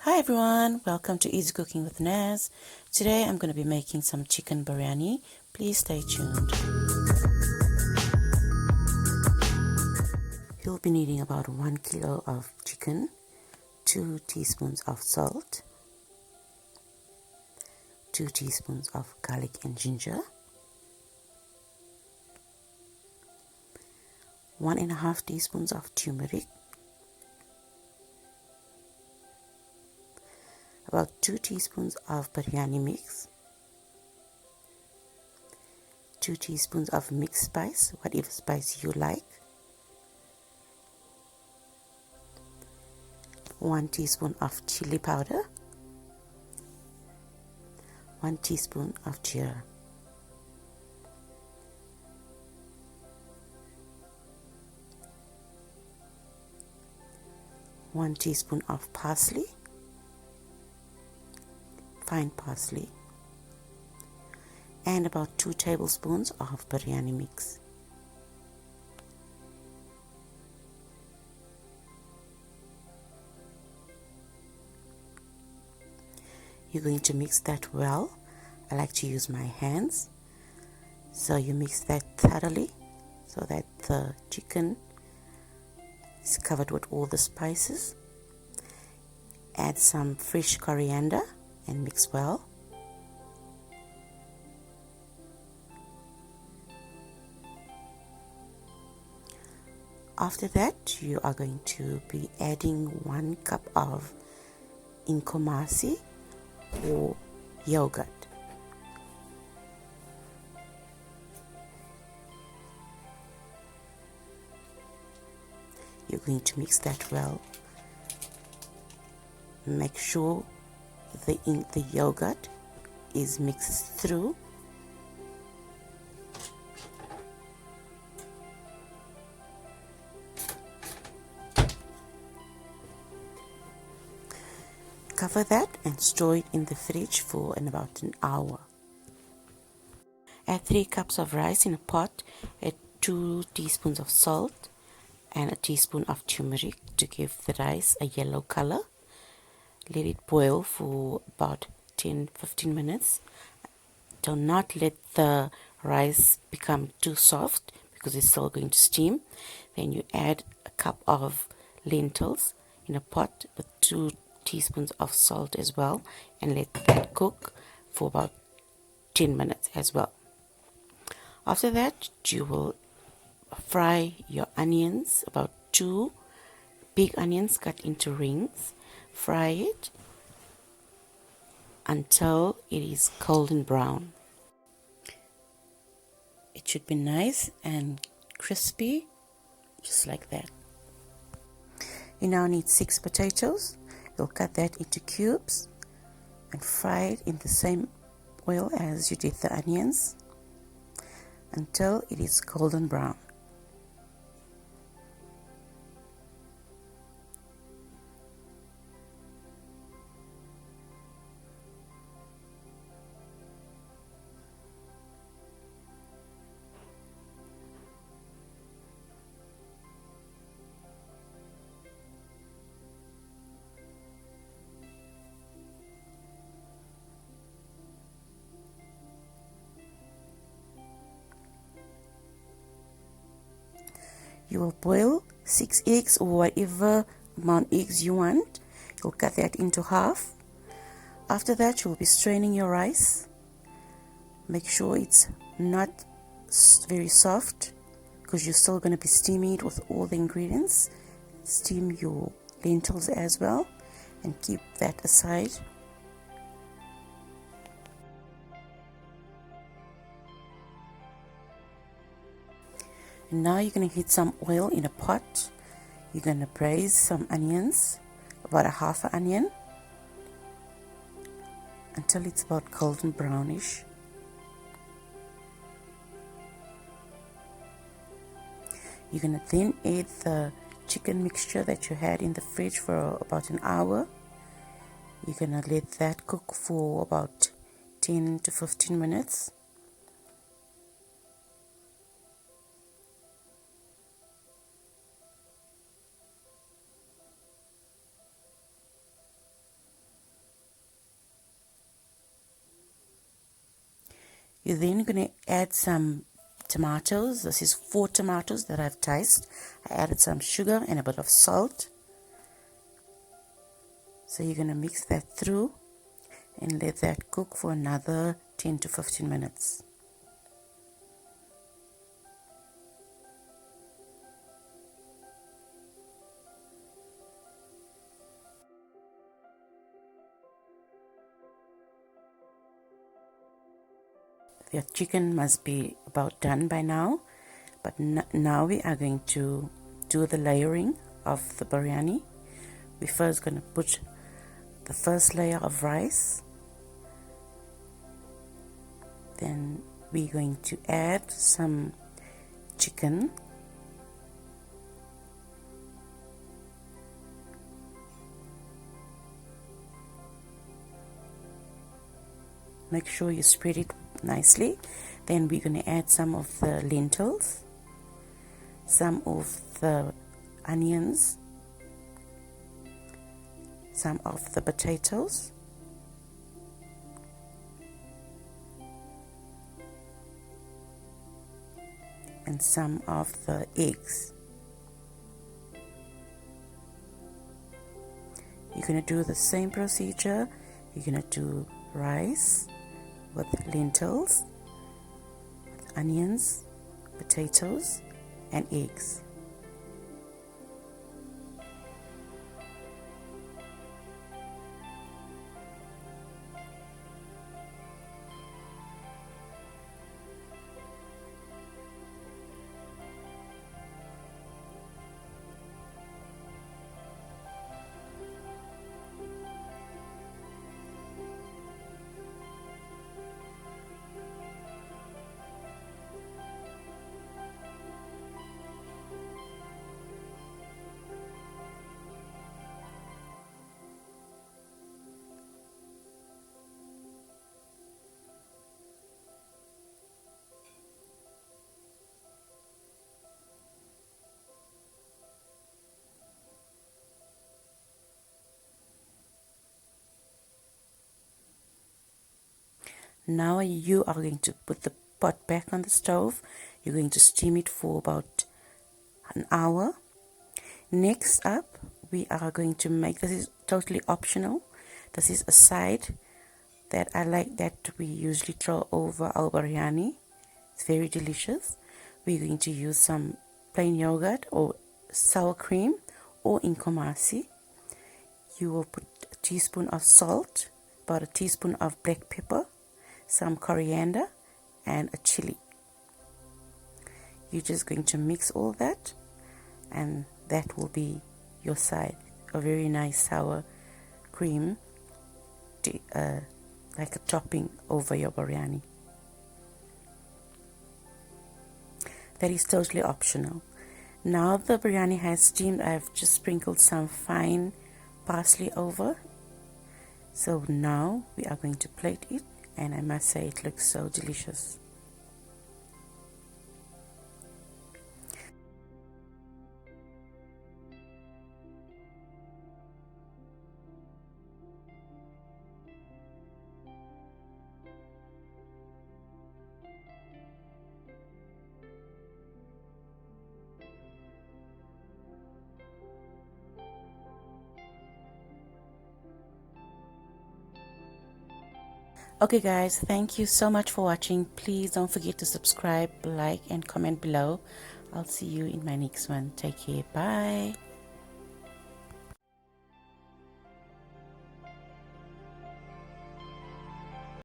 Hi everyone, welcome to Easy Cooking with Naz. Today I'm going to be making some chicken biryani. Please stay tuned. You'll be needing about 1 kilo of chicken, 2 teaspoons of salt, 2 teaspoons of garlic and ginger, 1.5 teaspoons of turmeric, about 2 teaspoons of biryani mix, 2 teaspoons of mixed spice, whatever spice you like, 1 teaspoon of chili powder, 1 teaspoon of jeera. One teaspoon of parsley, fine parsley, and about 2 tablespoons of biryani mix. You're going to mix that well. I like to use my hands. So you mix that thoroughly so that the chicken is covered with all the spices. Add some fresh coriander and mix well. After that, you are going to be adding 1 cup of inkomasi or yogurt. You're going to mix that well. Make sure the yogurt is mixed through. Cover that and store it in the fridge for about an hour. Add 3 cups of rice in a pot. Add 2 teaspoons of salt and a teaspoon of turmeric to give the rice a yellow color. Let it boil for about 10-15 minutes. Do not let the rice become too soft because it's still going to steam. Then you add a cup of lentils in a pot with 2 teaspoons of salt as well, and let that cook for about 10 minutes as well. After that, you will fry your onions, about 2 big onions cut into rings. Fry it until it is golden brown. It should be nice and crispy, just like that. You now need 6 potatoes. You'll cut that into cubes and fry it in the same oil as you did the onions until it is golden brown. You will boil 6 eggs or whatever amount eggs you want. You'll cut that into half. After that, you'll be straining your rice. Make sure it's not very soft because you're still going to be steaming it with all the ingredients. Steam your lentils as well and keep that aside. And now you're going to heat some oil in a pot. You're going to braise some onions, about a half an onion, until it's about golden brownish. You're going to then add the chicken mixture that you had in the fridge for about an hour. You're going to let that cook for about 10 to 15 minutes. You're then going to add some tomatoes. This is 4 tomatoes that I've diced. I added some sugar and a bit of salt. So you're going to mix that through and let that cook for another 10 to 15 minutes. Your chicken must be about done by now, but now we are going to do the layering of the biryani. We're first going to put the first layer of rice, then we're going to add some chicken, make sure you spread it nicely. Then we're going to add some of the lentils, some of the onions, some of the potatoes, and some of the eggs. You're going to do the same procedure. You're going to do rice with lentils, with onions, potatoes, and eggs. Now you are going to put the pot back on the stove. You're going to steam it for about an hour. Next up, we are going to make, this is totally optional, this is a side that I like that we usually throw over our biryani. It's very delicious. We're going to use some plain yogurt or sour cream or inkomasi. You will put a teaspoon of salt, about a teaspoon of black pepper, some coriander, and a chili. You're just going to mix all that, and that will be your side. A very nice sour cream, like a topping over your biryani. That is totally optional. Now the biryani has steamed, I've just sprinkled some fine parsley over. So now we are going to plate it, and I must say it looks so delicious. Okay guys, thank you so much for watching. Please don't forget to subscribe, like, and comment below. I'll see you in my next one. Take care. Bye.